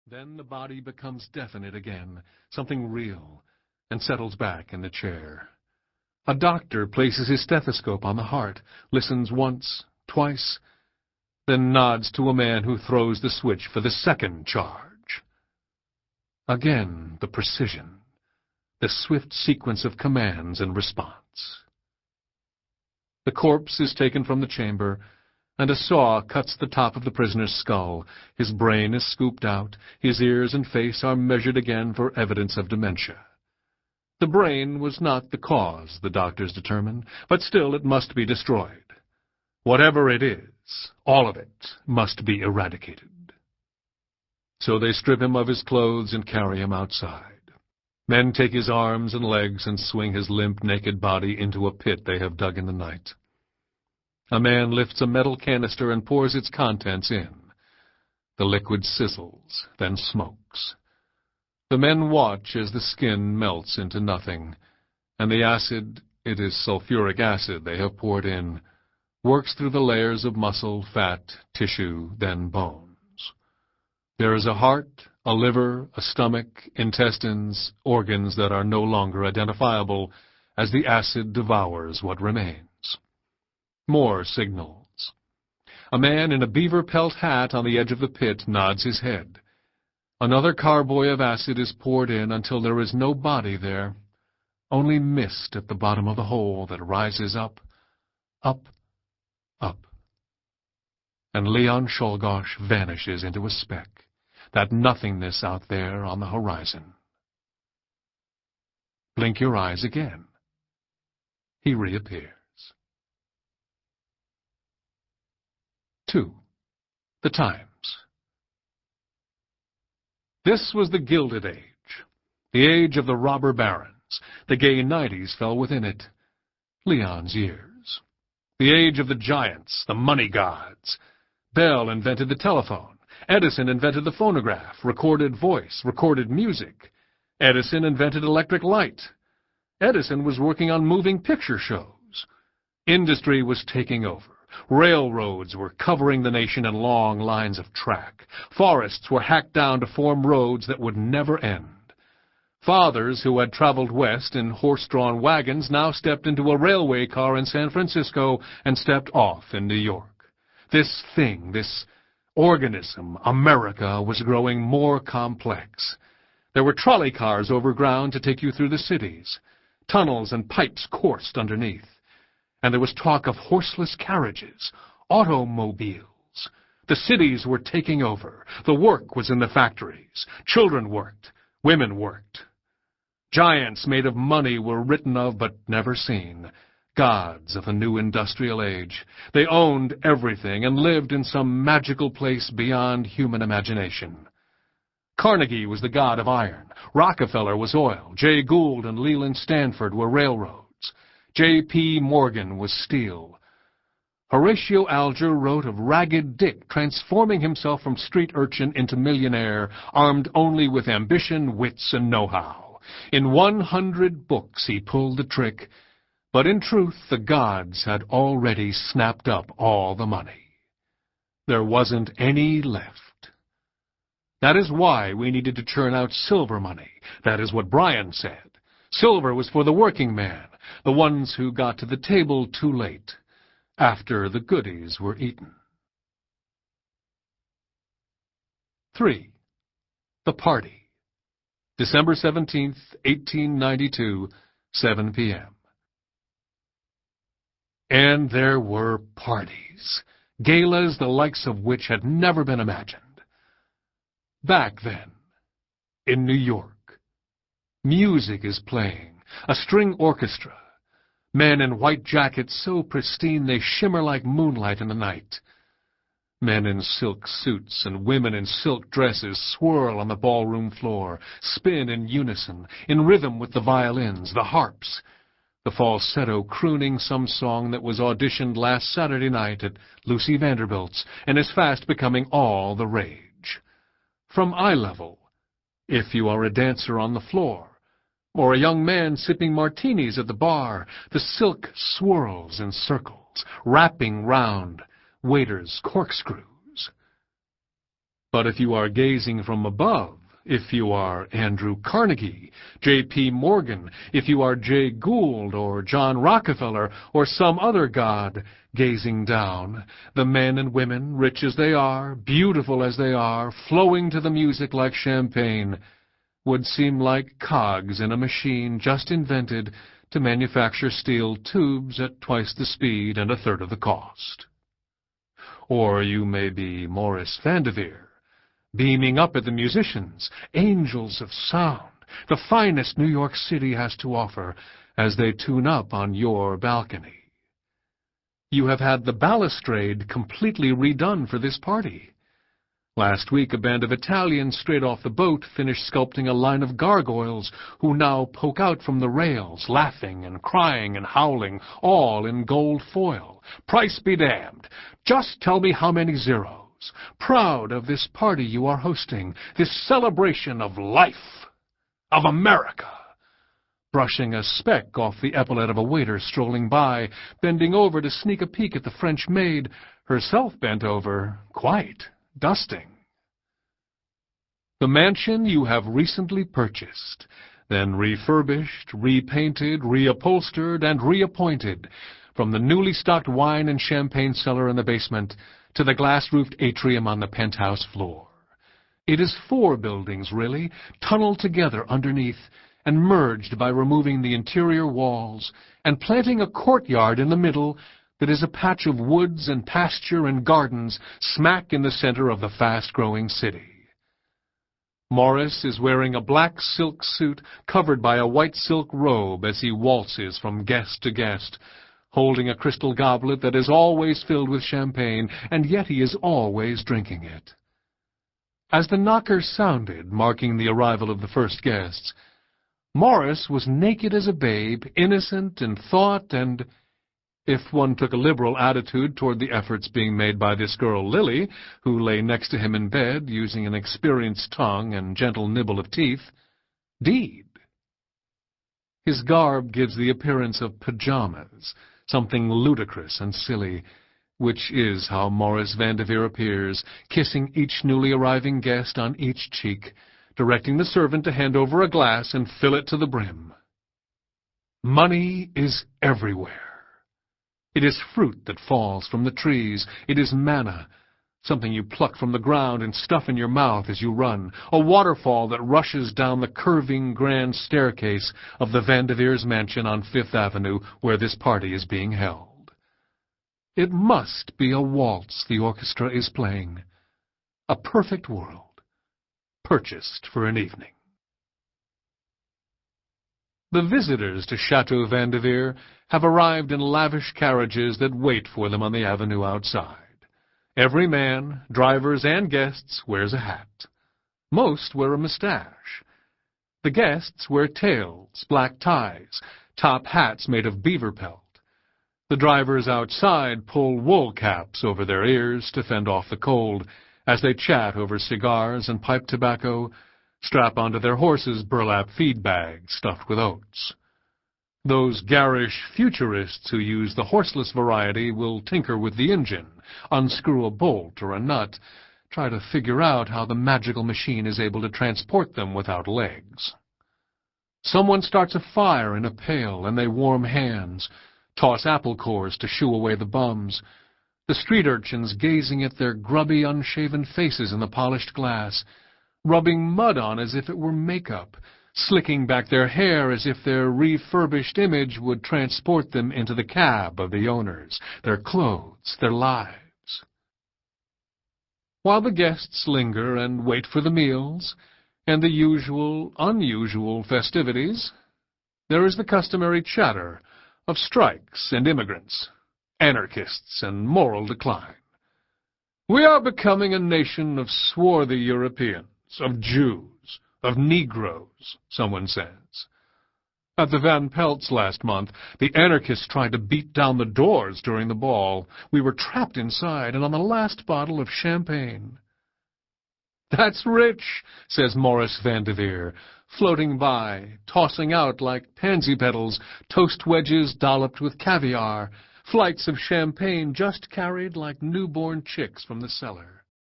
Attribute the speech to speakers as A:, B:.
A: Then the body becomes definite again, something real, and settles back in the chair. A doctor places his stethoscope on the heart, listens once, twice, then nods to a man who throws the switch for the second charge. Again, the precision, the swift sequence of commands and response. The corpse is taken from the chamber, and a saw cuts the top of the prisoner's skull. His brain is scooped out. His ears and face are measured again for evidence of dementia. The brain was not the cause, the doctors determine, but still it must be destroyed. Whatever it is, all of it must be eradicated. So they strip him of his clothes and carry him outside. Men take his arms and legs and swing his limp, naked body into a pit they have dug in the night. A man lifts a metal canister and pours its contents in. The liquid sizzles, then smokes. The men watch as the skin melts into nothing, and the acid, it is sulfuric acid they have poured in, works through the layers of muscle, fat, tissue, then bones. There is a heart, a liver, a stomach, intestines, organs that are no longer identifiable as the acid devours what remains. More signals. A man in a beaver pelt hat on the edge of the pit nods his head. Another carboy of acid is poured in until there is no body there, only mist at the bottom of the hole that rises up, up, up. And Leon Czolgosz vanishes into a speck, that nothingness out there on the horizon. Blink your eyes again. He reappears. 2. The Times. This was the Gilded Age, the age of the robber barons. The gay 90s fell within it. Leon's years. The age of the giants, the money gods. Bell invented the telephone. Edison invented the phonograph, recorded voice, recorded music. Edison invented electric light. Edison was working on moving picture shows. Industry was taking over. Railroads were covering the nation in long lines of track. Forests were hacked down to form roads that would never end. Fathers who had traveled west in horse-drawn wagons now stepped into a railway car in San Francisco and stepped off in New York. This thing, this organism, America, was growing more complex. There were trolley cars over ground to take you through the cities. Tunnels and pipes coursed underneath. And there was talk of horseless carriages, automobiles. The cities were taking over. The work was in the factories. Children worked. Women worked. Giants made of money were written of but never seen. Gods of the new industrial age. They owned everything and lived in some magical place beyond human imagination. Carnegie was the god of iron. Rockefeller was oil. Jay Gould and Leland Stanford were railroads. J.P. Morgan was steel. Horatio Alger wrote of Ragged Dick transforming himself from street urchin into millionaire, armed only with ambition, wits, and know-how. In 100 books he pulled the trick, but in truth the gods had already snapped up all the money. There wasn't any left. That is why we needed to churn out silver money. That is what Bryan said. Silver was for the working man, the ones who got to the table too late, after the goodies were eaten. 3. The Party. December 17th, 1892, 7 p.m. And there were parties, galas the likes of which had never been imagined. Back then, in New York, music is playing, a string orchestra, men in white jackets so pristine they shimmer like moonlight in the night. Men in silk suits and women in silk dresses swirl on the ballroom floor, spin in unison, in rhythm with the violins, the harps, the falsetto crooning some song that was auditioned last Saturday night at Lucy Vanderbilt's and is fast becoming all the rage. From eye level, if you are a dancer on the floor, or a young man sipping martinis at the bar, the silk swirls in circles, wrapping round waiters' corkscrews. But if you are gazing from above, if you are Andrew Carnegie, J.P. Morgan, if you are Jay Gould or John Rockefeller or some other god gazing down, the men and women, rich as they are, beautiful as they are, flowing to the music like champagne, would seem like cogs in a machine just invented to manufacture steel tubes at twice the speed and a third of the cost. Or you may be Morris Vanderveer, beaming up at the musicians, angels of sound, the finest New York City has to offer, as they tune up on your balcony. You have had the balustrade completely redone for this party. Last week, a band of Italians straight off the boat finished sculpting a line of gargoyles who now poke out from the rails, laughing and crying and howling, all in gold foil. Price be damned. Just tell me how many zeros. Proud of this party you are hosting, this celebration of life, of America. Brushing a speck off the epaulette of a waiter strolling by, bending over to sneak a peek at the French maid, herself bent over, quite dusting. The mansion you have recently purchased, then refurbished, repainted, reupholstered, and reappointed, from the newly stocked wine and champagne cellar in the basement to the glass-roofed atrium on the penthouse floor. It is 4 buildings, really, tunneled together underneath and merged by removing the interior walls and planting a courtyard in the middle that is a patch of woods and pasture and gardens smack in the center of the fast-growing city. Morris is wearing a black silk suit covered by a white silk robe as he waltzes from guest to guest, holding a crystal goblet that is always filled with champagne, and yet he is always drinking it. As the knocker sounded, marking the arrival of the first guests, Morris was naked as a babe, innocent in thought and, if one took a liberal attitude toward the efforts being made by this girl Lily, who lay next to him in bed, using an experienced tongue and gentle nibble of teeth, deed. His garb gives the appearance of pajamas, something ludicrous and silly, which is how Morris Vanderveer appears, kissing each newly arriving guest on each cheek, directing the servant to hand over a glass and fill it to the brim. Money is everywhere. It is fruit that falls from the trees. It is manna, something you pluck from the ground and stuff in your mouth as you run, a waterfall that rushes down the curving grand staircase of the Vanderveers' mansion on Fifth Avenue where this party is being held. It must be a waltz the orchestra is playing, a perfect world, purchased for an evening. The visitors to Chateau Vanderveer have arrived in lavish carriages that wait for them on the avenue outside. Every man, drivers and guests, wears a hat. Most wear a mustache. The guests wear tails, black ties, top hats made of beaver pelt. The drivers outside pull wool caps over their ears to fend off the cold as they chat over cigars and pipe tobacco, strap onto their horses burlap feed bags stuffed with oats. Those garish futurists who use the horseless variety will tinker with the engine, unscrew a bolt or a nut, try to figure out how the magical machine is able to transport them without legs. Someone starts a fire in a pail and they warm hands, toss apple cores to shoo away the bums. The street urchins gazing at their grubby, unshaven faces in the polished glass, rubbing mud on as if it were makeup, slicking back their hair as if their refurbished image would transport them into the cab of the owners, their clothes, their lives. While the guests linger and wait for the meals and the usual, unusual festivities, there is the customary chatter of strikes and immigrants, anarchists and moral decline. We are becoming a nation of swarthy Europeans, of Jews, of Negroes, someone says. At the Van Pelt's last month, the anarchists tried to beat down the doors during the ball. We were trapped inside and on the last bottle of champagne. That's rich, says Morris Vanderveer, floating by, tossing out like pansy petals, toast wedges dolloped with caviar, flights of champagne just carried like newborn chicks from the cellar.